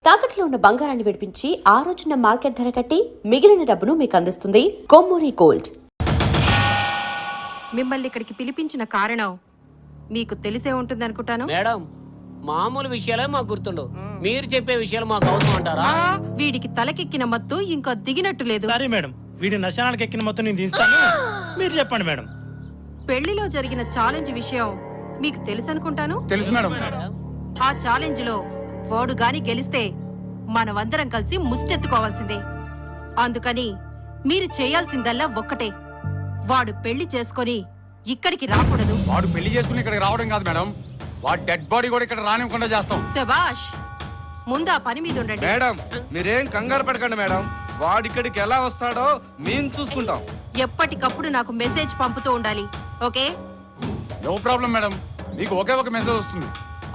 తాకట్లో ఉన్న బంగారాన్ని విడిపించి ఆ రోజున మార్కెట్ ధర కట్టి మిగిలిన డబ్బును మీకు అందిస్తుంది కొమ్మూరి గోల్డ్. మిమ్మల్ని ఇక్కడికి పిలిపించిన కారణం మీకు తెలిసే ఉంటుంది అనుకుంటాను. మేడం, మామూలు విషయాలే మాకు గుర్తుండవు, మీరు చెప్పే విషయాలు మాకు అవసరం అంటారా? వీడికి తలకెక్కిన మత్తు ఇంకా దిగినట్టు లేదు. సరే మేడం, వీడి నశానానికి ఎక్కిన మొత్తం నేను తీస్తాను. మీరు చెప్పండి మేడం. పెళ్లిలో జరిగిన ఛాలెంజ్ విషయం మీకు తెలుసు అనుకుంటాను. తెలుసు మేడం. ఆ ఛాలెంజ్ లో వాడు గాని గెలిస్తే మనమందరం కలిసి ముష్టెత్తుకోవాల్సిందే. అందుకని మీరు చేయాల్సిందల్లా ఒక్కటే, వాడు పెళ్లి చేసుకొని ఇక్కడికి రాకూడదు. వాడు పెళ్లి చేసుకుని ఇక్కడికి రావడం కాదు మేడం, వాడి డెడ్ బాడీ కూడా ఇక్కడ రానివ్వకుండా చేస్తాం. శభాష్, ముందు ఆ పని మీద ఉండండి. మేడం, మీరేం కంగారు పడకండి మేడం, వాడిక్కడికి ఎలా వస్తాడో మేము చూసుకుంటాం. ఎప్పటికప్పుడు నాకు మెసేజ్ పంపుతూ ఉండాలి, ఓకే? నో ప్రాబ్లం మేడం, మీకు ఒకే ఒక మెసేజ్ వస్తుంది,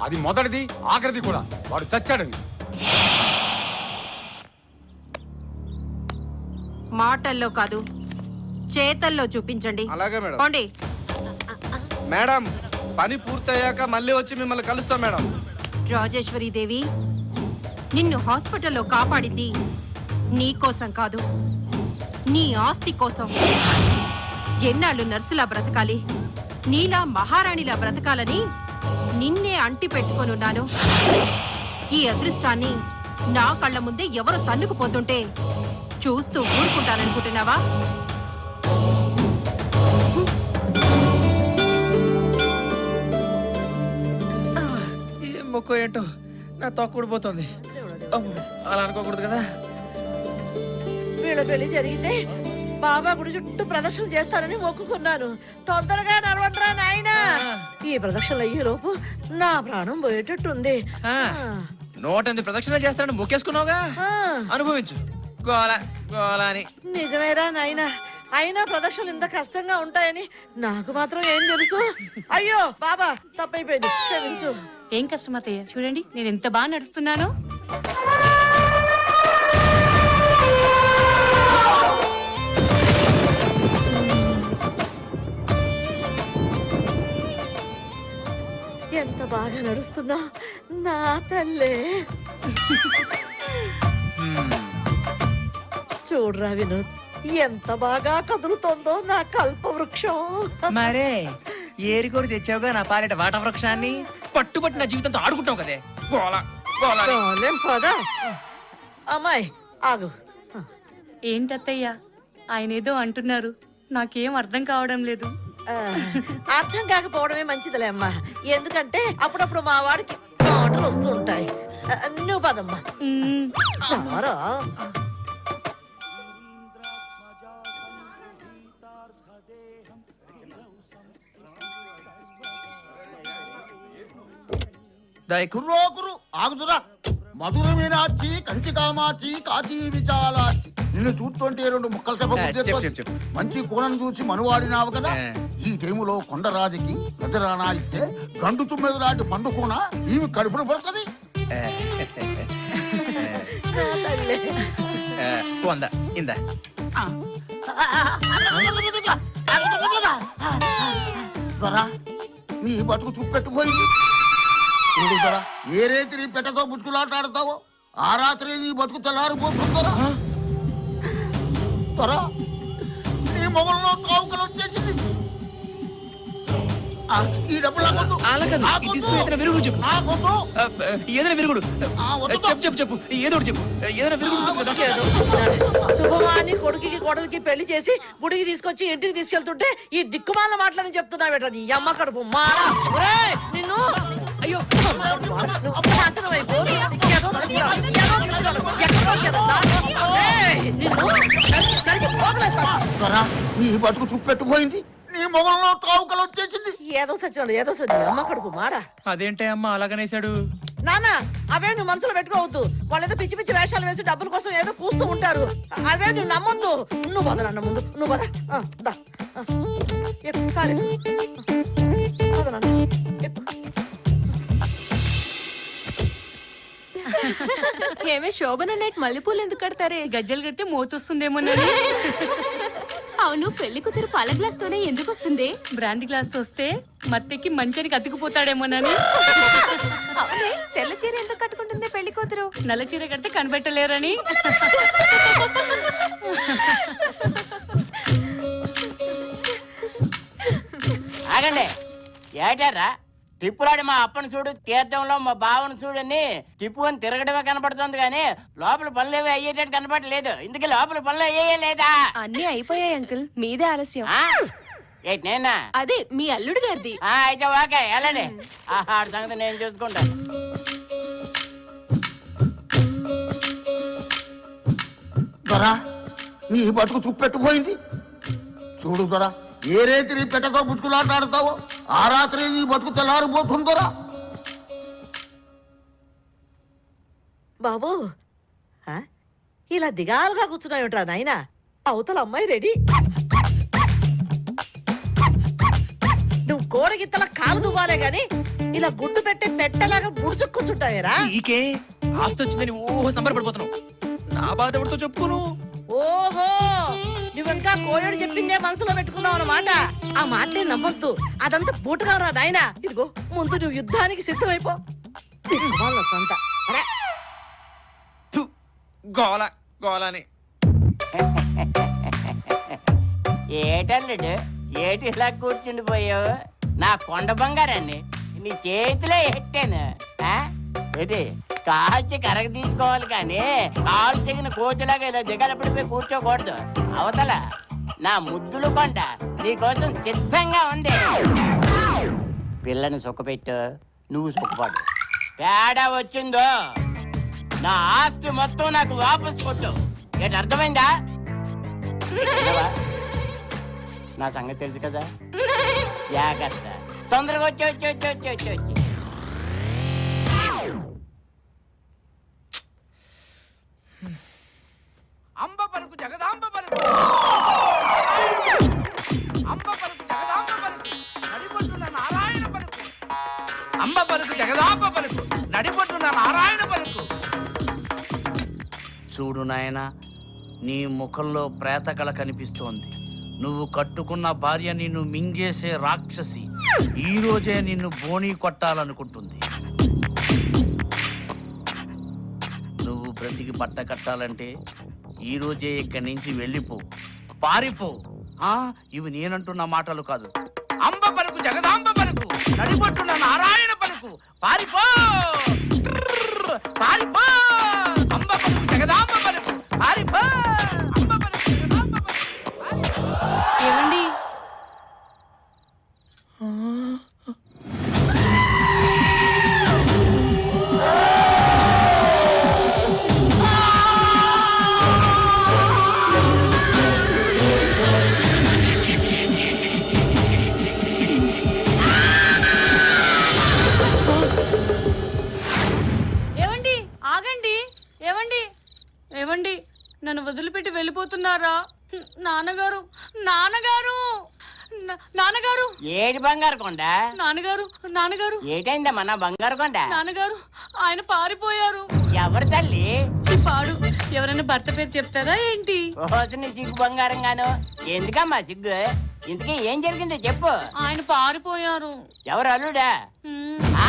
అది మొదటిది ఆఖరిది కూడా. వాడు చచ్చాడని. మాటల్లో కాదు, చేతల్లో చూపించండి. అలాగే మేడం. పోండి. మేడం, పని పూర్తయ్యాక మళ్ళీ వచ్చి మిమ్మల్ని కలుస్తాం మేడం. రాజేశ్వరి దేవి, నిన్ను హాస్పిటల్లో కాపాడింది నీ కోసం కాదు, నీ ఆస్తి కోసం. ఎన్నాళ్ళు నర్సులా బ్రతకాలి, నీలా మహారాణిలా బ్రతకాలని నిన్నే అంటి పెట్టుకొనున్నాను. ఈ అదృష్టాన్ని నా కళ్ళ ముందే ఎవరు తన్నుకుపోతుంటే చూస్తూ ఊరుకుంటాననుకుంటున్నావా? ఏం మొక్క ఏంటో నా తొక్కుడిపోతుంది. అలా అనుకోకూడదు కదా. వీళ్ళ పెళ్లి జరిగితే బాబా గుడి చుట్టూ ప్రదక్షిణ చేస్తానని మొక్కుకున్నాను. తొందరగా నడవండ్రా నాయనా. ఈ ప్రదక్షిణలు అయ్యే లోపు నా ప్రాణం పోయేటట్టుంది. 108 ప్రదక్షిణ చేస్తానని మొక్కేసుకున్నావుగా, అనుభవించు. గోల గోల అని. నిజమేరా నాయనా, అయినా ప్రదక్షిణలు ఇంత కష్టంగా ఉంటాయని నాకు మాత్రం ఏం తెలుసు. అయ్యో బాబా, తప్పైపోయింది, క్షమించు. ఏం కష్టం అత్తయ్య, చూడండి నేను ఎంత బాగా నడుస్తున్నానో. ఎంత బాగా నడుస్తున్నా నా తల్లే. చూడరా వినోద్, ఎంత బాగా కదులుతోందో నా కల్పవృక్షం. మరే ఏరికోరి తెచ్చావుగా నా పాలిట వాట వృక్షాన్ని. పట్టుబట్టి నా జీవితంతో ఆడుకుంటావు కదే. గోల గోల అని. చాలేం పదా. అమ్మాయి ఆగు. ఏంటత్తయ్య, ఆయన ఏదో అంటున్నారు, నాకేం అర్థం కావడం లేదు. అర్థం కాకపోవడమే మంచిదిలే అమ్మా, ఎందుకంటే అప్పుడప్పుడు మా వాడికి మాటలు వస్తూ ఉంటాయి. నువ్వు పదమ్మా. రారా. కుర్రోకురు ఆగుతురా. మధుర మీనాచి, కంచి కామాచి, కాచి విచాలాచి. నిన్ను చూస్తుంటే 2 ముక్కలు చెప్ప. మంచి కోణం చూసి మనువాడినావు కదా. ఈ టైములో కొండరాజుకి నిద్రానా ఇస్తే గండు తుమ్మెద లాంటి పండు కూన ఈమె కడుపును పడుతుంది. నీ బతుకు చూపెట్టుపోయింది. ఏ రేతి నీ పెట్టతో బుచ్చుకులాటాడతావో ఆ రాత్రి నీ బతుకు తెల్లారిపోతుందరా. త్వరా నీ మొగల్లో తావుకలు వచ్చేసింది. ఈ డబ్బులు విరుగుడు చెప్పు ఏదో చెప్పు. ఏదైనా విరుగుడు. శుభమాని కొడుకుకి కోడలికి పెళ్లి చేసి గుడికి తీసుకొచ్చి ఇంటికి తీసుకెళ్తుంటే ఈ దిక్కుమాల మాటలని చెప్తున్నావేట నీ అమ్మ కడుపు మారా. నిన్ను అయ్యో నాశనం అయిపో. నీ బతుకు చూపెట్టుపోయింది. నీ మొగల్లో తావుకలు వచ్చేసింది. ఏదో సచ్చినాడు అమ్మ కడుపు మాడా. అదేంటే అమ్మ అలాగనేసాడు. నాన్న, అవే నువ్వు మనసులో పెట్టుకోవద్దు. వాళ్ళు ఏదో పిచ్చి పిచ్చి వేషాలు వేసి డబ్బుల కోసం ఏదో కూస్తూ ఉంటారు. అవే నువ్వు నమ్మొద్దు. నువ్వు పద నాన్న, ముందు నువ్వు పద. ఏమే శోభన నైట్ మల్లెపూలు ఎందుకు కడతారే? గజ్జలు కడితే మోతొస్తుందేమోనని. అవును, పెళ్లి కూతురు పాల గ్లాస్ తోనే ఎందుకు వస్తుంది? బ్రాండీ గ్లాస్ తో వస్తే మత్తెక్కి మంచానికి అతుకుపోతాడేమోనని. తెల్ల చీర ఎందుకు కట్టుకుంటుంది పెళ్లి కూతురు? నల్ల చీర కడితే కనిపెట్టలేరని. ఆగండి, ఏటారా తిప్పులాడి మా అప్పని చూడు, తీర్థంలో మా బావను చూడని తిప్పుకొని తిరగడమే కనపడుతుంది కానీ లోపల పనులు ఏవి అయ్యేటట్టు కనపడలేదు. ఇందుకే లోపల పనులు అయ్యే లేదా? అన్ని అయిపోయాయి అంకుల్, మీదే ఆలస్యం. ఏంటి నేనా? అదే మీ అల్లుడు గారిది. అయితే ఓకే వెళ్ళండి. ఆడ సంగతి నేను చూసుకుంటాను. దొరా నీ బతుకు చుప్పెట్టుపోయింది. చూడు దొరా, ఏ రేతి నీ పెట్టతో బుచ్చుకులాటాడుతావో ఆ రాత్రి నీ బతుకు తెల్లారిపోతుందోరా. బాబు ఆ? ఇలా దిగాలుగా కూర్చున్నావుట్రా నాయనా? అవతల అమ్మాయి రెడీ. నువ్వు కోడగిత్తల కాలు దువ్వాలే గాని ఇలా గుడ్డు పెట్టి పెట్టలాగా ముడుచుకు కూర్చుంటావేరా? నీకే ఆస్తి వచ్చిందని ఓహో సంబరపడిపోతున్నావు. నా బాధ ఎవరితో చెప్పుకోను. ఓహో, నువ్వు ఇంకా కోయోడు చెప్పిందే మనసులో పెట్టుకున్నావు అన్నమాట. ఆ మాటలే నమ్మొద్దు, అదంతా బూటకవరా నాయనా. ఇదిగో ముందు నువ్వు యుద్ధానికి సిద్ధమైపో. వాళ్ళ సొంత అరే ఫు, గోల గోలని. ఏటల్లుడు, ఏటి ఇలా కూర్చుండిపోయావు? నా కొండ బంగారాన్ని నీ చేతిలో ఎట్టాను. ఏంటి కాల్చి కరగ తీసుకోవాలి కానీ కాలు తెగిన కోతిలాగా ఇలా దిగలపడిపోయి కూర్చోకూడదు. అవతల నా ముద్దులు కొండ నీకోసం సిద్ధంగా ఉంది. పిల్లని సుఖపెట్టు, నువ్వు సుఖపడు. తేడా వచ్చిందో నా ఆస్తి మొత్తం నాకు వాపస్ కొట్టు. ఏంటి అర్థమైందా? విన్నావా? నా సంగతి తెలుసు కదా, జాగ్రత్త. తొందరగా వచ్చి వచ్చి వచ్చి వచ్చి వచ్చి వచ్చి అంబ పలుకు జగదాంబ పలుకు, అంబ పలుకు జగదాంబ పలుకు, నడిపొట్టున నారాయణ పలుకు. అంబ పలుకు జగదాంబ పలుకు, నడిపొట్టున నారాయణ పలుకు. చూడు నాయనా, నీ ముఖంలో ప్రేతకళ కనిపిస్తోంది. నువ్వు కట్టుకున్న భార్య నిన్ను మింగేసే రాక్షసి ఈ రోజే నిన్ను బోణీ కొట్టాలనుకుంటుంది. నువ్వు బ్రతికి బట్ట కట్టాలంటే ఈ రోజే ఇక్కడి నుంచి వెళ్ళిపో, పారిపో. ఇవి నేనంటున్న మాటలు కాదు. అంబ పలుకు జగదాంబ పలుకు, నడిపొట్టున నారాయణ పలుకు. పారిపో పారిపో. అంబ పలుకు జగదాంబ పలుకు, పారిపో. అంబ పలుకు జగదాంబ పలుకు, పారిపో. ఏమండి, ఏవండి ఆగండి. ఏవండి ఏవండి, నన్ను వదిలిపెట్టి వెళ్ళిపోతున్నారా? నాన్నగారు నాన్నగారు నాన్నగారు ఏడు బంగారు కొండ? నాన్నగారు నాన్నగారు ఏటైందమ్మా నా బంగారు కొండ? నాన్నగారు ఆయన పారిపోయారు. ఎవరు తల్లి? పాడు, ఎవరైనా భర్త పేరు చెప్తారా ఏంటి? ఓసిన సిగ్గు బంగారం గాను. ఎందుకమ్మా సిగ్గు? ఇంతకీ ఏం జరిగిందో చెప్పు. ఆయన పారిపోయారు. ఎవరు అల్లుడా? ఆ?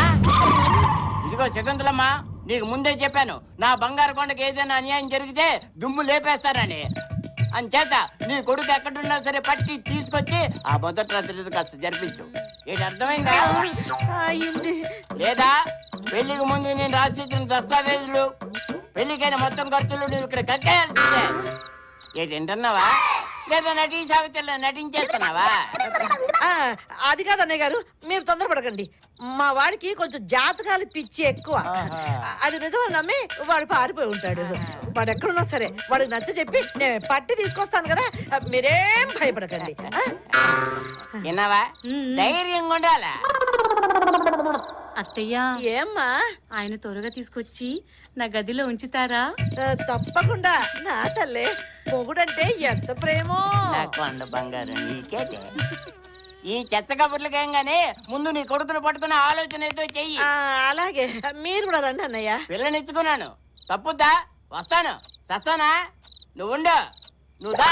ఇదిగో శకుంతలమ్మా, నీకు ముందే చెప్పాను నా బంగారు కొండకి ఏదైనా అన్యాయం జరిగితే దుమ్ము లేపేస్తారని. అంచేత నీ కొడుకు ఎక్కడున్నా సరే పట్టి తీసుకొచ్చి ఆ మొదటి రాత్రి కాస్త జరిపించు. ఏంటి అర్థమైందా? అయింది. లేదా పెళ్లికి ముందు నేను రాసిచ్చిన దస్తావేజులు, పెళ్లికైన మొత్తం ఖర్చులు నువ్వు ఇక్కడ కక్కేయాల్సిందే. ఏంటి వింటున్నావా? లేదా నటీ సావిత్రిలో నటించేస్తున్నావా? అది కాదు అన్నయ్య గారు, మీరు తొందరపడకండి. మా వాడికి కొంచెం జాతకాలు పిచ్చి ఎక్కువ. అది నిజమని నమ్మి వాడు పారిపోయి ఉంటాడు. వాడు ఎక్కడున్నా సరే వాడికి నచ్చ చెప్పి నేను పట్టి తీసుకొస్తాను కదా, మీరేం భయపడకండి. విన్నావా? ధైర్యంగా ఉండాలా? అత్తయ్య, ఏమ్మా? ఆయన త్వరగా తీసుకొచ్చి నా గదిలో ఉంచుతారా? తప్పకుండా నా తల్లే. మొగుడంటే ఎంత ప్రేమో. నా కొండ బంగారం నీకేటే. ఈ చెత్త కబుర్లకేం గానీ ముందు నీ కొడుకును పట్టుకునే ఆలోచన ఏదో చెయ్యి. అలాగే, మీరు కూడా రండి అన్నయ్య. పిల్లనిచ్చుకున్నాను, తప్పుద్దా? వస్తాను. సస్తానా? నువ్వుండు, నువ్వు దా.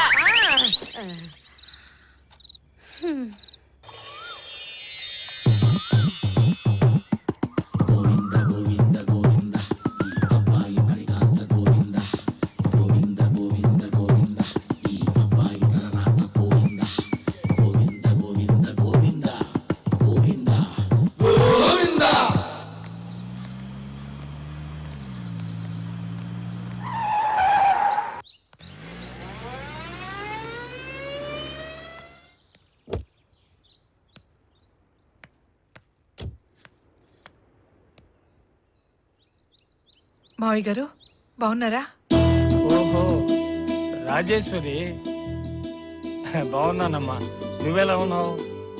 మావయ్య గారు బాగున్నారా? ఓహో రాజేశ్వరి, బాగున్నానమ్మా. నువ్వెలా ఉన్నావు?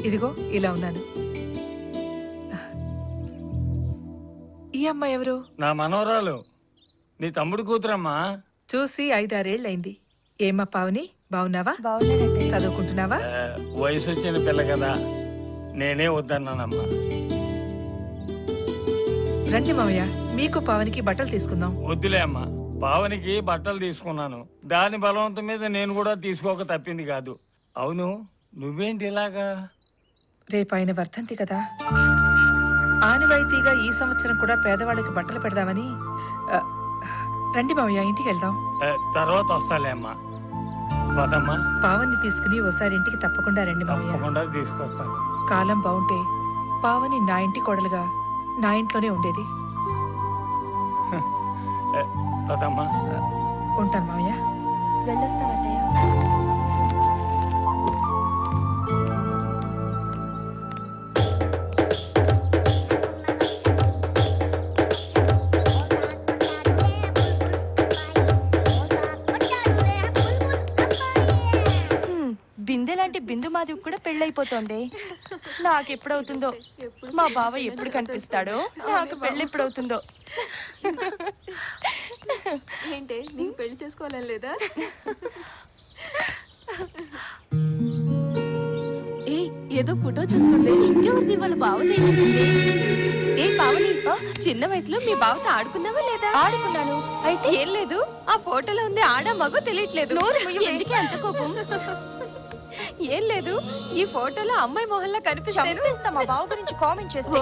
ఇదిగో ఇలా ఉన్నాను. ఈ అమ్మాయి ఎవరు? నా మనవరాలు, నీ తమ్ముడు కూతురమ్మా. చూసి 5-6 ఏళ్ళైంది. ఏమ్మా పావని, బాగున్నావా? చదువుకుంటున్నావా? వయసు వచ్చిన పిల్ల కదా, నేనే వద్దన్నానమ్మా. రండి మావయ్య, మీకు పావనికి బట్టలు తీసుకుందాం. వద్దులే అమ్మా, పావనికి బట్టలు తీసుకున్నాను. దాని బలవంతం మీద నేను కూడా తీసుకోక తప్పింది కాదు. అవును, నువ్వేంటి ఇలాగా? రేపు ఆయన వర్ధంతి కదా, ఆనవాయితీగా ఈ సంవత్సరం కూడా పేదవాళ్ళకి బట్టలు పెడదామని. ఆ, రండి మావయ్య, ఇంటికి వెళ్దాం. తర్వాత వస్తాలే అమ్మా. పదమ్మా. పావన్ని తీసుకుని ఓసారి ఇంటికి తప్పకుండా రండి మావయ్య. తప్పకుండా తీసుకొస్తాను. కాలం బాగుంటే పావని నా ఇంటి కోడలుగా నా ఇంట్లోనే ఉండేది. పదమ్మా. ఉంటాను మావయ్య. వెళ్ళొస్తామన్నయ్య. బిందెలాంటి బిందు మాధవి కూడా పెళ్ళైపోతోంది. నాకెప్పుడవుతుందో, మా బావ ఎప్పుడు కనిపిస్తాడో, నాకు పెళ్ళి ఎప్పుడవుతుందో. ఏంటి, నీకు పెళ్లి చేసుకోవాలని లేదా? ఏ ఏదో ఫోటో చూస్తుంది. ఇంకెవరిది? వాళ్ళ బావది. ఏ పావని, చిన్న వయసులో మీ బావతో ఆడుకున్నావా లేదా? ఆడుకున్నాను. అయితే ఏం లేదు, ఆ ఫోటోలో ఉంది ఆడా మగో తెలియట్లేదు. ఎందుకే అంత కోపం? ఏం లేదు, ఈ ఫోటోలో అమ్మాయి మొహల్లా కనిపిస్తా. మా బావ గురించి కామెంట్ చేస్తే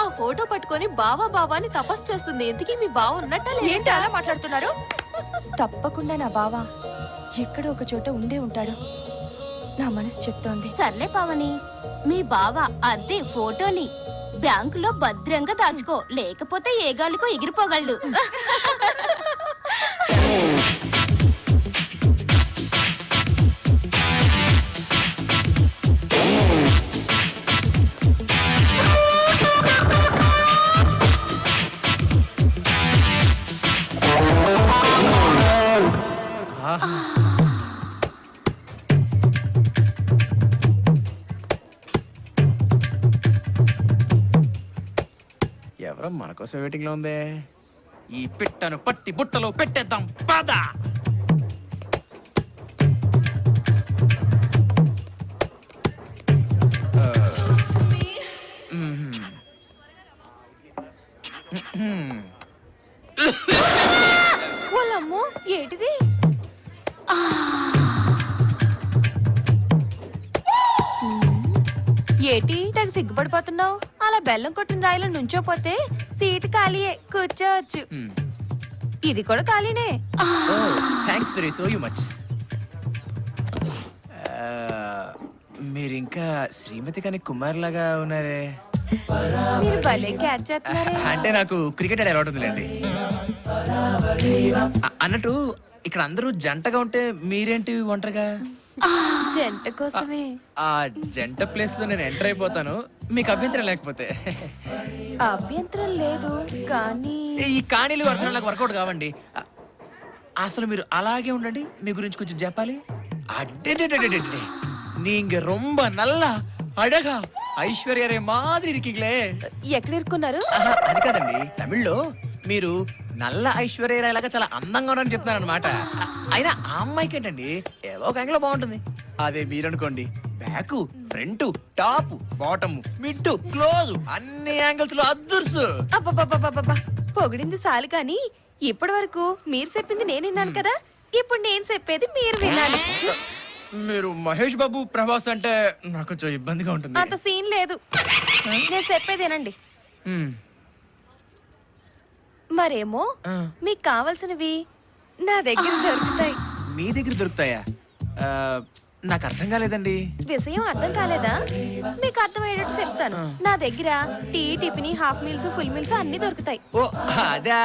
ఆ ఫోటో పట్టుకొని బావా బావా అని తపస్సు చేస్తుంది. ఎందుకీ మీ బావ ఉన్నట్ట? ఏంటి అలా మాట్లాడుతున్నారు? తప్పకుండా నా బావ ఎక్కడో ఒక చోట ఉండే ఉంటాడు, నా మనసు చెప్తోంది. సర్లే పావని, మీ బావ అదే ఫోటోని బ్యాంకులో భద్రంగా దాచుకో, లేకపోతే ఏ గాలికో ఎగిరిపోగలడు. ఎవరో మన కోసం వెయిటింగ్ లో ఉందే. ఈ పిట్టను పట్టి బుట్టలో పెట్టేద్దాం పద. వాళ్ళమ్మో, ఏంటిది? ఏటి తెగ సిగ్గుపడిపోతున్నావు? అలా బెల్లం కొట్టిన రాయిలో నుంచోపోతే సీటు ఖాళీయే, కూర్చోవచ్చు. ఇది కూడా ఖాళీనే. Thanks very so much. మీరు ఇంకా శ్రీమతి కానీ కుమార్ లాగా ఉన్నారే. మీరు భలే క్యాచ్ చేస్తున్నారే. అంటే నాకు క్రికెట్ ఆడే అలవాటు ఉందిలేండి. అన్నట్టు ఇక్కడ అందరూ జంటగా ఉంటే మీరేంటి ఒంటరిగా? జంట కోసమే. ఆ జంట ప్లేస్ లో నేను ఎంటర్ అయిపోతాను, మీకు అభ్యంతరం లేకపోతే. అభ్యంతరం లేదు, కానీ ఈ కాణీలు అర్థం నాకు వర్కౌట్ కావండి. అసలు మీరు అలాగే ఉండండి, మీ గురించి కొంచెం చెప్పాలి. అడ్డే நீங்க ரொம்ப நல்லா అడగా ఐశ్వర్య మాదిరి ఇరికిలే. ఎక్కడ ఇరుక్కున్నారు? అది కాదండి, తమిళ్లో మీరు నల్ల ఐశ్వర్య లాగా చాలా అందంగా ఉన్నారని చెప్తున్నారు అనమాట. అయినా ఆ అమ్మాయికి ఏంటండి ఏదో ఒక యాంగిల్ బాగుంటుంది. అదే మీరనుకోండి, back front top bottom mid close అన్ని యాంగిల్స్ లో అద్దుర్సు. అబ్బబ్బబ్బబ్బబ్బా, పొగిడింది చాలు కానీ ఇప్పటి వరకు మీరు చెప్పింది నేను విన్నాను కదా, ఇప్పుడు నేను చెప్పేది మీరు వినాలి. మీరు మహేష్ బాబు ప్రభాస్ అంటే నాకు కొంచెం ఇబ్బందిగా ఉంటుంది. అంత సీన్ లేదు. నేను చెప్పేదేనండి. మ్మ్. మరేమో మీకు కావాల్సినవి నా దగ్గర దొరుకుతాయి. మీ దగ్గర దొరుకుతాయా? ఆ, నాకు అర్థం కాలేదండి. విషయం అర్థం కాలేదా? మీకు అర్థమయ్యేటట్టు చెప్తాను. నా దగ్గర tea, tiffin, half meals, full meals అన్ని దొరుకుతాయి. ఓ అదా,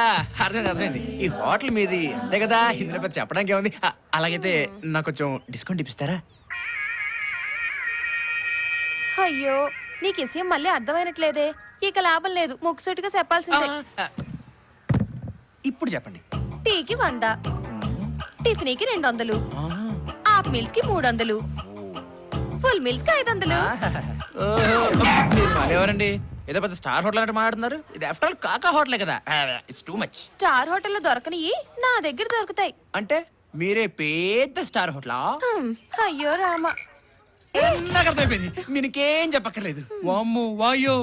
అర్థమైంది. ఈ హోటల్ మీది అంతే కదా, ఇందులో పెద్ద చెప్పడానికి ఏముంది. అలాగైతే నాకు కొంచెం డిస్కౌంట్ ఇప్పిస్తారా? అయ్యో, నీకు విషయం మళ్ళీ అర్థమైనట్లేదే. ఇక లాభం లేదు, ముక్కుసూటిగా చెప్పాల్సిందే. ఇప్పుడు చెప్పండి. టీకి 100, టిఫిన్కి 200, హాఫ్ మీల్స్ కి 300, ఫుల్ మీల్స్ కి 500. ఎవరండి ఏదో పెద్ద స్టార్ హోటల్ అంటే మాట్లాడుతున్నారు? ఇది ఆఫ్టర్ ఆల్ కాకా హోటలే కదా. It's too much. స్టార్ హోటల్లో దొరకనివి నా దగ్గర దొరుకుతాయి. అంటే మీరే పెద్ద స్టార్ హోటలా? అయ్యో రామ, నాకు అర్థమైపోయింది. మీకేం చెప్పక్కర్లేదు. వామ్మో వాయో,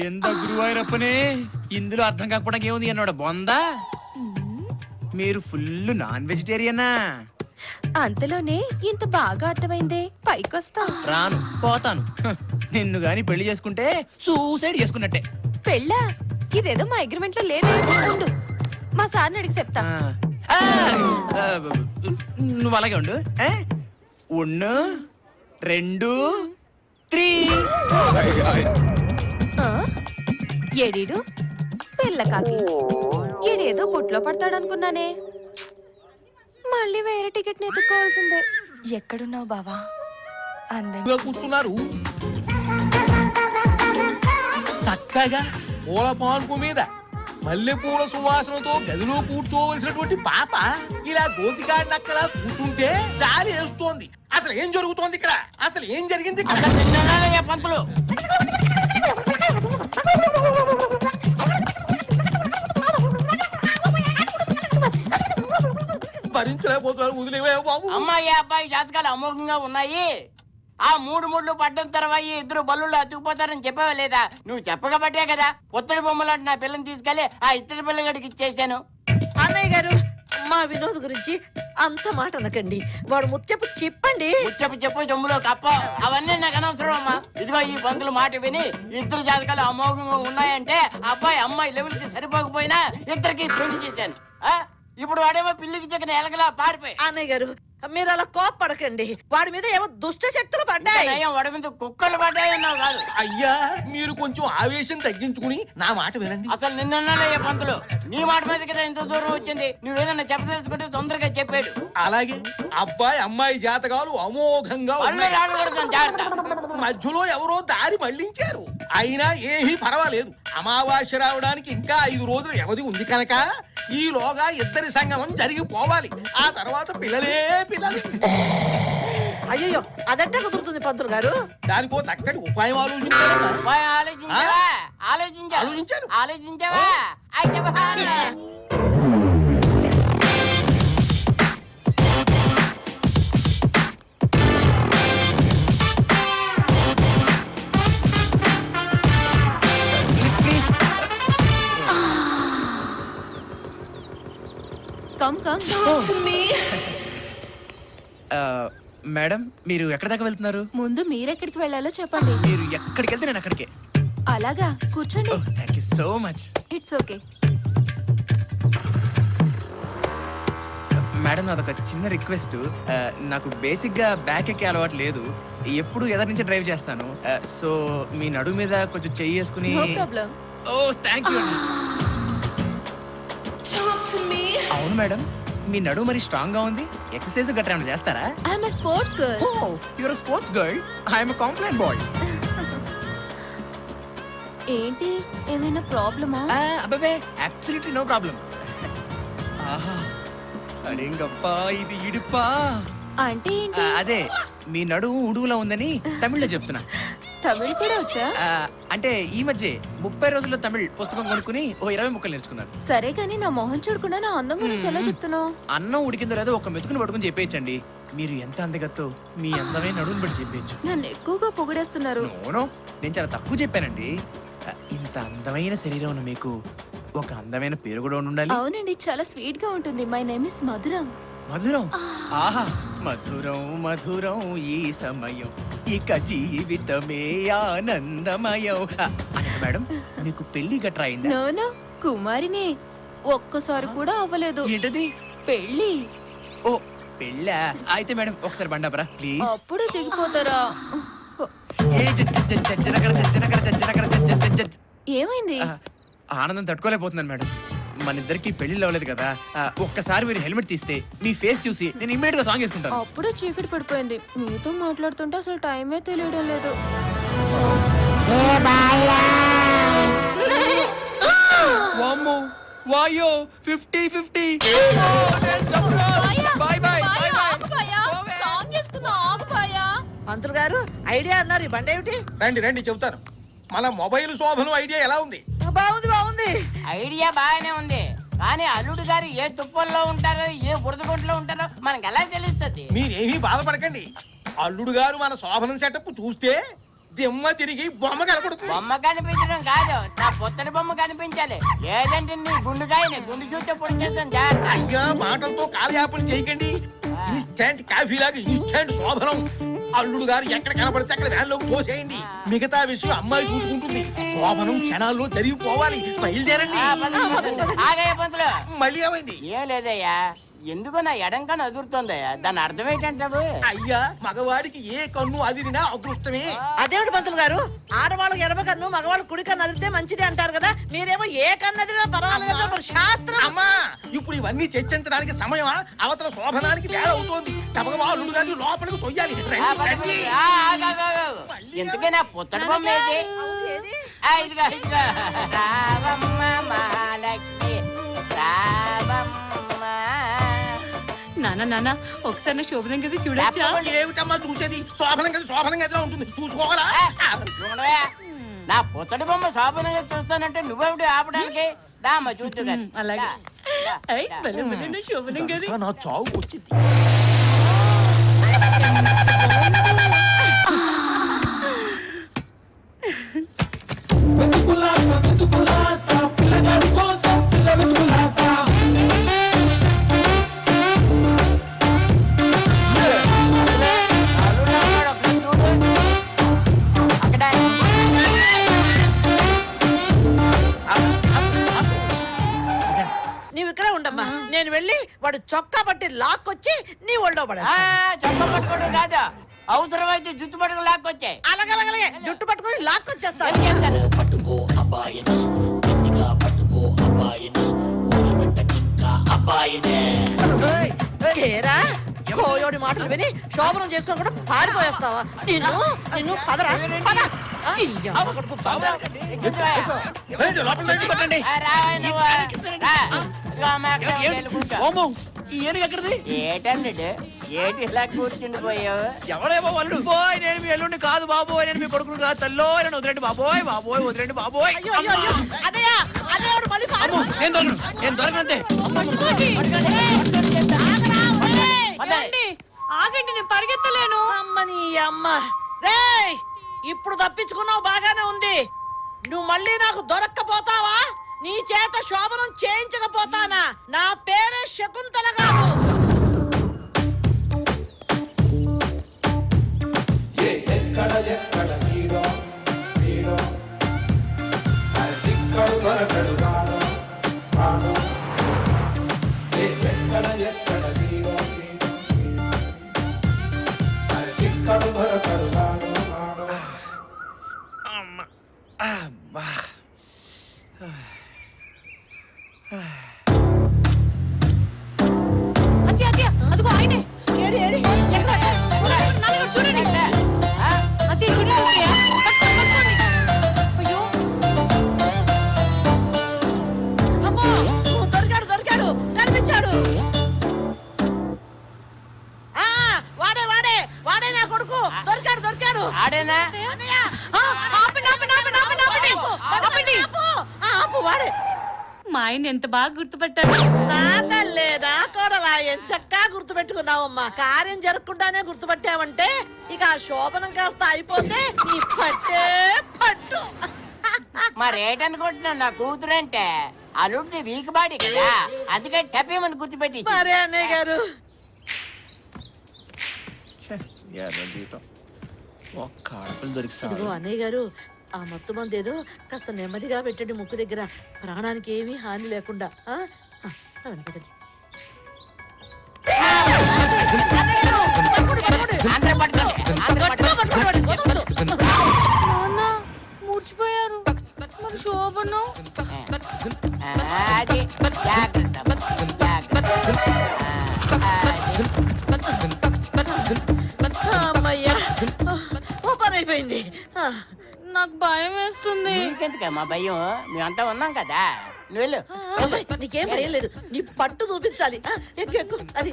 ఎంత గురువాయూరప్పనే, ఇందులో అర్థం కాకపోవడానికి ఏముంది అన్నాడు బొందా. మీరు ఫుల్ నాన్ వెజిటేరియనా? అంతలోనే ఇంత బాగా అర్థమైందే. పైకొస్తా. రాను, పోతాను. నిన్ను గాని పెళ్లి చేసుకుంటే సూసైడ్ చేసుకున్నట్టే. పెళ్ళా? ఇదేదో మా అగ్రిమెంట్ లో లేదు. ఉండు, మా సార్ని అడిగి చెప్తా. ఆ, ఆ, నువ్వు అలాగే ఉండు. 1 2 3. ఏడీడు పిల్ల కాకి. ఈడేదో బుట్లో పడతాడనుకున్నానే. మళ్ళీ వేరే టికెట్ ఎత్తుకోవాల్సిందే. ఎక్కడున్నావు బావా? అందంగా కూర్చున్నారు చక్కగా పూల పాన్పు మీద మల్లెపూల సువాసనతో గదిలో కూర్చోవలసినటువంటి పాప ఇలా గోతికాడి నక్కలా కూర్చుంటే జాలి వేస్తోంది. అసలు ఏం జరుగుతోంది ఇక్కడ? అసలు ఏం జరిగింది ఇక్కడ? పంతులు భరించలేకపోతున్నారు, వదిలేవే బాబు. అమ్మాయి అబ్బాయి జాతకాలు అమోఘంగా ఉన్నాయి. ఆ 3 ముళ్ళు పడ్డం తర్వాత ఇద్దరు బల్లుళ్ళు అతుకుపోతారని చెప్పావా లేదా? నువ్వు చెప్పకబట్టే కదా పుత్తడి బొమ్మలాంటి నా పిల్లని తీసుకెళ్లి ఆ ఇద్దరు పిల్లగడికి ఇచ్చేసాను. అన్నయ్య గారు, మా వినోద్ గురించి అంత మాట అనకండి. వాడు ముత్యపు చెప్పండి. చెప్పు చెమ్ములో కప్ప అవన్నీ నాకు అనవసరం అమ్మా. ఇదిగో ఈ పంతులు మాట విని ఇద్దరు జాతకాలు అమోఘంగా ఉన్నాయంటే అబ్బాయి అమ్మాయి లెవెల్ కి సరిపోకపోయినా ఇద్దరికి పెళ్లి చేశాను. ఇప్పుడు వాడేమో పిల్లికి చెక్కిన ఎలకలా పారిపోయి. అన్నయ్య గారు, మీరు అలా కోప్పడకండి. వాడి మీద ఏమో దుష్ట శక్తులు పడ్డాయి. వాడి మీద కుక్కలు పడ్డాయన్నావు కాదు. అయ్యా, మీరు కొంచెం ఆవేశం తగ్గించుకుని నా మాట వినండి. అసలు నిన్నయ్యా పంతులు, నీ మాట మీద కదా ఇంత దూరం వచ్చింది. నువ్వేదన్నా చెప్పదలుచుకుంటే తొందరగా చెప్పాడు. అలాగే అబ్బాయి అమ్మాయి జాతకాలు అమోఘంగా ఉన్నాయి. జాగ్రత్త. మధ్యలో ఎవరో దారి మళ్లించారు. అయినా ఏమీ పర్వాలేదు. అమావాస్య రావడానికి ఇంకా 5 రోజులు వ్యవధి ఉంది కనుక ఈలోగా ఇద్దరి సంగమం జరిగిపోవాలి. ఆ తర్వాత పిల్లలే పిల్లలు. అయ్యో, అదంటే కుదురుతుంది పంతులు గారు. దానికో చక్కటి ఉపాయం ఆలోచించారు. ఆలోచించావా? అయితే మేడం, మీరు ఎక్కడి దాకా వెళ్తున్నారు? ముందు మీరెక్కడికి వెళ్ళాలో చెప్పండి. మీరు ఎక్కడికి వెళ్తే నేను అక్కడికే. అలాగా, కూర్చోండి. Thank you so much. It's okay. Madam, నాదొక చిన్న రిక్వెస్ట్. నాకు బేసిక్ గా బ్యాక్ ఎక్కే అలవాటు లేదు. ఎప్పుడు ఎదరి నుంచి డ్రైవ్ చేస్తాను. సో మీ నడు మీద కొంచెం చెయ్యి వేసుకుని. No problem. Oh thank you. అవును మేడం, మీ నడు మరి స్ట్రాంగ్ గా ఉంది. ఎక్సర్సైజ్ గట్రా ఏమైనా చేస్తారా? I'm a sports girl. Oh, you're sports girl. I'm complaint boy. ఏంటి, ఏమైనా ప్రాబ్లమా? అబ్బే, అబ్సల్యూట్లీ నో ప్రాబ్లం. ఆహా, అడేంగప్పా, ఇది ఇడుపా. అంటే ఏంటి? అదే, మీ నడుము ఉడుగులా ఉందని తమిళ్లో చెప్తున్నా. తమిళ్ కూడా వచ్చా? అంటే ఈ మధ్య 30 రోజుల్లో తమిళ్ పుస్తకం కొనుక్కుని 20 ముక్కలు నేర్చుకున్నాను. సరే కానీ నా మొహం చూడకుండా నా అందం గురించి ఎలా చెప్తున్నావు? అన్నం ఉడికిందో లేదో ఒక మెతుకుని పట్టుకుని చెప్పేయచ్చండి. మీరు ఎంత అందగత్తో మీ అందమే నడుముని బట్టి చెప్పేయచ్చు. నన్ను ఎక్కువగా పొగిడేస్తున్నారు. నోనో, నేను చాలా తక్కువ చెప్పానండి. ఇంత అందమైన శరీరం ఉన్న మీకు ఒక అందమైన పేరు కూడా ఉండాలి. అవునండి, చాలా స్వీట్ గా ఉంటుంది. మై నేమ్ ఇస్ మధురం. మధురం? ఆహా, మధురం మధురం ఈ సమయం ఇక జీవితమే ఆనందమయం అంటే మేడం మీకు పెళ్లి గట్రా అయిందా? నోను కుమారినే ఒక్కసారి కూడా అవ్వలేదు. ఏంటది? పెళ్ళి ఓ పెళ్ళా? అయితే మేడం ఒకసారి బండాపరా ప్లీజ్. అప్పుడు దిగిపోతారా? ఏమైంది? ఆనందం తట్టుకోలేకపోతున్నాను మేడం. మన ఇద్దరికి పెళ్లి అవ్వలేదు కదా. ఒక్కసారి మీరు హెల్మెట్ తీస్తే మీ ఫేస్ చూసి నేను ఇమ్మీడియట్ గా సాంగ్ వేసుకుంటాను. అప్పుడే చీకటి పడిపోయింది. మీతో మాట్లాడుతుంటే అసలు టైమే తెలియడం లేదు. వామ్మో వాయో 50-50. Bye bye. మంత్రులు గారు ఐడియా అన్నారు, ఈ బండి ఏమిటి? రండి రండి చెబుతాను. మన మొబైల్ శోభనం ఐడియా ఎలా ఉంది? బాగుంది బాగుంది. ఐడియా బాగానే ఉంది, కానీ అల్లుడు గారు ఏ తుప్పల్లో ఉంటారో ఏ బురదగుంట్లో ఉంటారో మనకు ఎలా తెలుస్తుంది? మీరేమీ బాధపడకండి. అల్లుడు గారు మన శోభనం సెటప్ చూస్తే దిమ్మ తిరిగి బొమ్మ కనపడుతుంది. బొమ్మ కనిపించడం కాదు, నా పొత్తడి బొమ్మ కనిపించాలి. లేదంటే నీ గుండుకాయని గుండు చూస్తే పొడి చేస్తాను జాగ్రత్త. అయ్యా మాటలతో కాలయాపన చేయకండి. ఇన్స్టెంట్ కాఫీ లాగా ఇన్స్టెంట్ శోభనం. అల్లుడు గారు ఎక్కడ కనపడితే అక్కడ వ్యాన్లోకి తోసేయండి. మిగతా విషయం అమ్మాయి చూసుకుంటుంది. శోభనం క్షణాల్లో జరిగిపోవాలి. బయలుదేరండి. ఆగయ్య పంతులు, మళ్ళీ ఏమైంది? ఏం లేదయ్యా, ఎందుకో నా ఎడం కన్ను అదురుతుందయ్యా. దాని అర్థం ఏంటంటావు? అయ్యా మగవాడికి ఏ కన్ను అదిరినా అదృష్టమే. అదేమిటి పంతులు గారు, ఆడవాళ్ళకి ఎడమ కన్ను మగవాళ్ళు కుడి కన్ను అదిరితే మంచిది అంటారు కదా. మీరేమో ఏ కన్ను అదిరినా పర్వాలేదు మరి శాస్త్రం. అమ్మా ఇప్పుడు ఇవన్నీ చర్చించడానికి సమయమా? అవతల శోభనానికి వేళ అవుతోంది. తప్పగా అల్లుడు గారిని లోపలికి తొయ్యాలి. రండి, రండి. ఎందుకే నా పొత్తడి బొమ్మ ఏది? ఇదిగా ఇదిగా. రావమ్మ మహాలక్ష్మి రావమ్మ. నాన్న ఒకసారి నా శోభనం గది చూడొచ్చా? ఏమిటమ్మా చూసేది? శోభనం కదా శోభనం గదిలో ఉంటుంది, చూసుకోవాలా? నా పొత్తడి బొమ్మ శోభనంగా చూస్తానంటే నువ్వెవడు ఆపడానికి? దామ్మ చూద్దు అలాగే. నా శోభనం గది నా చావు వచ్చింది. నీవు ఇక్కడే ఉండమ్మా, నేను వెళ్ళి వాడు చొక్కా పట్టి లాక్కొచ్చి నీ ఒళ్ళో పడ. చొక్క పట్టుకోవడం కాదు, అవసరమైతే జుట్టు పట్టుకు లాక్కొచ్చాయి. అలాగే జుట్టు పట్టుకొని లాక్కొచ్చేస్తా. పట్టుకో అబ్బాయిని, పట్టుకో అబ్బాయిని, అబ్బాయినే. ఏరా కోయోడి మాటలు విని శోభనం చేసుకొని కూడా పారిపోయేస్తావా? నిన్ను నిన్ను పదరా పద. ఏటండి ఏటి ఇలా కూర్చుండిపోయావు? ఎవడేమో వాళ్ళు బాబోయ్ నేను మీ ఎల్లుండి కాదు బాబోయ్, నేను మీ కొడుకును కాదు తల్లో, నేను వదిలేండి బాబోయ్ బాబోయ్ వదిలేండి బాబోయ్. నేను దొరకనంతే. ఆగండి, నేను పరిగెత్తలేను. అమ్మని అమ్మ రేయ్, ఇప్పుడు తప్పించుకున్నావు బాగానే ఉంది. నువ్వు మళ్ళీ నాకు దొరక్కపోతావా? నీ చేత శోభనం చేయించకపోతానా? నా పేరే శకుంతల గారు. అదిగో ఆయనే. ఏడి ఏడి చూడండి. అదే చూడండి. అయ్యో అమ్మో, దొరికాడు దొరికాడు కనిపించాడు. వాడే వాడే వాడే నా కొడుకు. దొరికాడు దొరికాడు. ఆడేనా? ఆపు వాడే. మా ఆయన ఎంత బాగా గుర్తుపట్టాడు. నా తల్లే నా కోడలా ఎంచక్కా గుర్తుపెట్టుకున్నావమ్మా. కార్యం జరగకుండానే గుర్తుపట్టావంటే ఇక ఆ శోభనం కాస్త అయిపోతే నీ పట్టే పట్టు. మరేటనుకుంటున్నావు? నా కూతురంటే అల్లుడిది వీక్ బాడీ కదా, అందుకే టపేమని గుర్తుపెట్టి. మరే అన్నయ్య గారు జీవితం ఒక్క ఆడపిల్ల దొరికి ఇదిగో అన్నయ్య గారు ఆ మొత్తం మంది ఏదో కాస్త నెమ్మదిగా పెట్టండి ముక్కు దగ్గర, ప్రాణానికి ఏమీ హాని లేకుండా. పదండి, పదండి. అందరూ పట్టుకోండి, అందరూ పట్టుకోండి. నాన్న మూర్చిపోయారు. మరి శోభను అది జాగ్రత్త, జాగ్రత్త. అమ్మయ్యా, ఓ పని అయిపోయింది. నాకు భయం వేస్తుంది. నీకెందుకమ్మా భయం, మేమంతా ఉన్నాం కదా. నువ్వు వెళ్ళు. నీకేం భయం లేదు, నీ పట్టు చూపించాలి. ఎక్కు, ఎక్కు. అది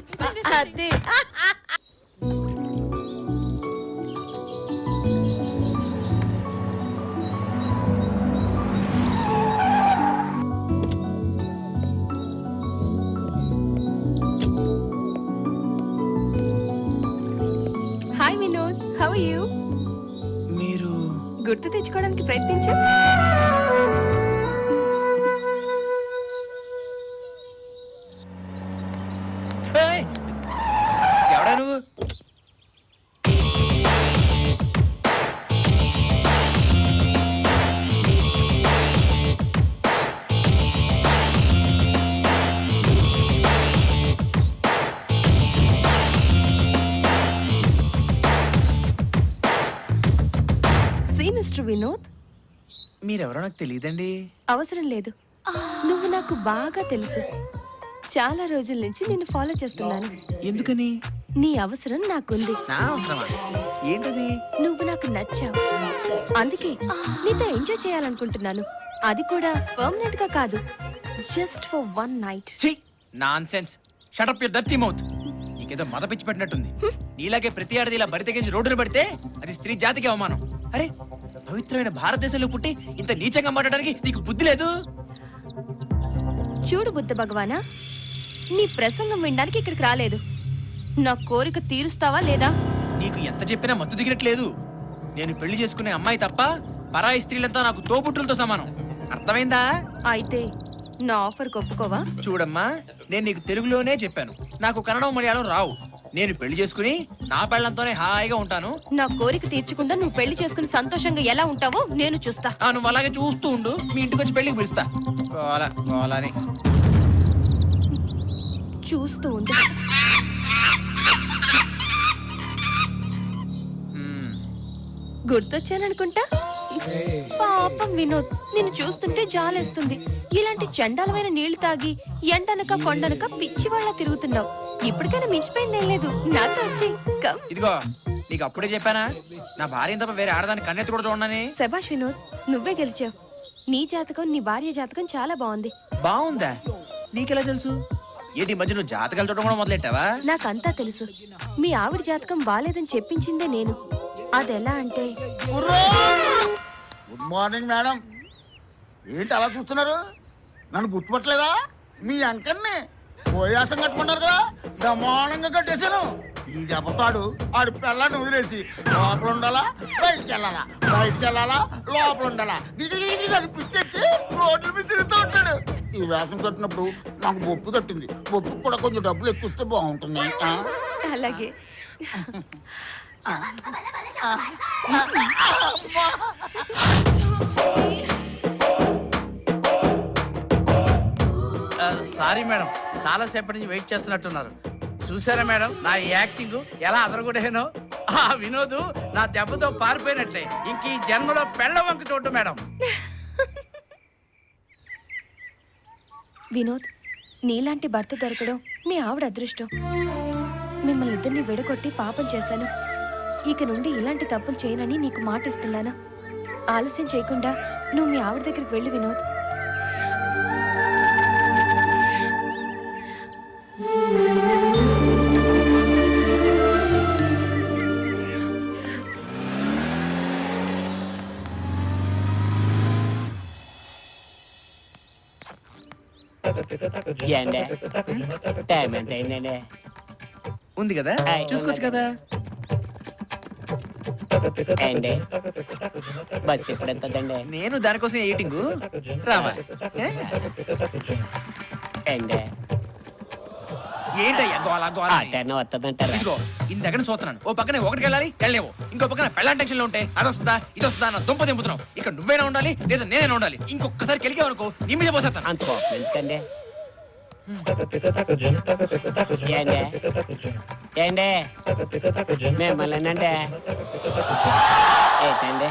అది. Hi Vinod, how are you? మీరు గుర్తు తెచ్చుకోవడానికి ప్రయత్నించు. ఏయ్! ఎవడా నువ్వు? సీ మిస్టర్ వినోద్, మీరెవరో నాకు తెలియదండి. అవసరం లేదు. నువ్వు నాకు బాగా తెలుసు. చాలా రోజుల నుంచి నిన్ను ఫాలో చేస్తున్నాను. ఎందుకని? నీ అవసరం నాకుంది. నా అవసరమా? ఏంటది? నువ్వు నాకు నచ్చావు, అందుకే నీతో ఎంజాయ్ చేయాలనుకుంటున్నాను. అది కూడా పర్మనెంట్ గా కాదు, జస్ట్ ఫర్ వన్ నైట్. ఛీ! Nonsense. Shut up your dirty mouth. నీకేదో మద పిచ్చి పెట్టినట్టుంది. నీలాగే ప్రతి ఆడది ఇలా బరి తెగించి రోడ్డున పడితే అది స్త్రీ జాతికి అవమానం. అరే, పవిత్రమైన భారతదేశంలో పుట్టి ఇంత నీచంగా మాట్లాడడానికి నీకు బుద్ధి లేదు? చూడు బుద్ధ భగవానా, నీ ప్రసంగం వినడానికి ఇక్కడికి రాలేదు. నా కోరిక తీరుస్తావా లేదా? నీకు ఎంత చెప్పినా మత్తు దిగినట్లేదు. నేను పెళ్లి చేసుకునే అమ్మాయి తప్ప పరాయి స్త్రీలంతా నాకు తోబుట్టులతో సమానం. అర్థమైందా? అయితే నా ఆఫర్ ఒప్పుకోవా? చూడమ్మా, నేను నీకు తెలుగులోనే చెప్పాను. నాకు కన్నడం మలయాళం రావు. నేను పెళ్లి చేసుకుని నా పెళ్లంతోనే హాయిగా ఉంటాను. నా కోరిక తీర్చకుండా నువ్వు పెళ్లి చేసుకుని సంతోషంగా ఎలా ఉంటావో నేను చూస్తా. నువ్వు అలాగే చూస్తూ ఉండు. మీ ఇంటికి వచ్చి పెళ్లికి పిలుస్తా. కోలని చూస్తూ ఉండు. గుర్తొచ్చాననుకుంటా. పాపం వినోద్, నిన్ను చూస్తుంటే జాలేస్తుంది. ఇలాంటి చండాలమైన నీళ్లు తాగి ఎండనక కొండనక పిచ్చి వాళ్ళ తిరుగుతున్నావు. ఇప్పటికైనా మించిపోయిందేం లేదు, నాతో వచ్చేయ్. కమ్. ఇదిగో, నీకు అప్పుడే చెప్పానా నా భార్య తప్ప వేరే ఆడదాన్ని కన్నెత్తి కూడా చూడనని? శభాష్ వినోద్, నువ్వే గెలిచావు. నీ జాతకం, నీ భార్య జాతకం చాలా బాగుంది. బాగుందా? నీకెలా తెలుసు? ఏంటి మధ్య నువ్వు జాతకాలు చూడడం కూడా మొదలెట్టావా? నాకంతా తెలుసు. మీ ఆవిడ జాతకం బాలేదని చెప్పించిందే నేను. అదెలా అంటే, గుడ్ మార్నింగ్ మేడం. ఏంటి అలా చూస్తున్నారు? నన్ను గుర్తుపట్టలేదా? మీ అంకన్ని పోయాసం కట్టుకున్నారు కదా, బ్రహ్మాండంగా కట్టేశాను. ఈ దెబ్బతాడు ఆడు పిల్లని వదిలేసి లోపల ఉండాలా, బయటికి వెళ్ళాలా, బయటికి వెళ్ళాలా, లోపల ఉండాలా, దిగి పిచ్చెక్కి రోడ్ల మీద తిరుగుతూ ఉంటాడు. ఈ వేషం కట్టినప్పుడు నాకు బొప్పు తట్టింది. బొప్పు కూడా కొంచెం డబ్బులు ఎక్కువస్తే బాగుంటుంది. అలాగే. సారీ మేడం, చాలా సేపటి నుంచి వెయిట్ చేస్తున్నట్టున్నారు. చూసారా మేడం నా యాక్టింగ్ ఎలా అదరగొడానో? ఆ వినోద్ నా దెబ్బతో పారిపోయినట్లే. ఇంక ఈ జన్మలో పెళ్ళ వంక చూడు మేడం. వినోద్, నీలాంటి భర్త దొరకడం మీ ఆవిడ అదృష్టం. మిమ్మల్ని ఇద్దరిని విడగొట్టి పాపం చేశాను. ఇక నుండి ఇలాంటి తప్పులు చేయనని నీకు మాటిస్తున్నాను. ఆలస్యం చేయకుండా నువ్వు మీ ఆవిడ దగ్గరికి వెళ్ళు వినోద్. టైం ఎంత అయిందండి? ఉంది కదా, చూసుకోవచ్చు కదా. అండి బస్ ఎప్పుడు ఎంతదండి? నేను దానికోసం ఎయిటింగ్ రావాలి. అండి ఏంటయ్యా గోల గోల అని? అటన్న వస్తుందంటారా ఇదిగో ఇందక్కడ చూస్తున్నాను. ఓ పక్కన ఒకటికి వెళ్ళాలి వెళ్ళలేవు, ఇంకో పక్కన పెళ్ళాం టెన్షన్ లో ఉంటే అది వస్తుందా ఇది వస్తుందా అన్న దుంప దింపుతున్నావు. ఇక్కడ నువ్వైనా ఉండాలి లేదా నేనైనా ఉండాలి. ఇంకొకసారి కెలిగావు అనుకో నీ మీద పోసేస్తాను. అంత కోపం ఎందుకండి ఏండే ఏండే మిమ్మల్ని ఏంటండి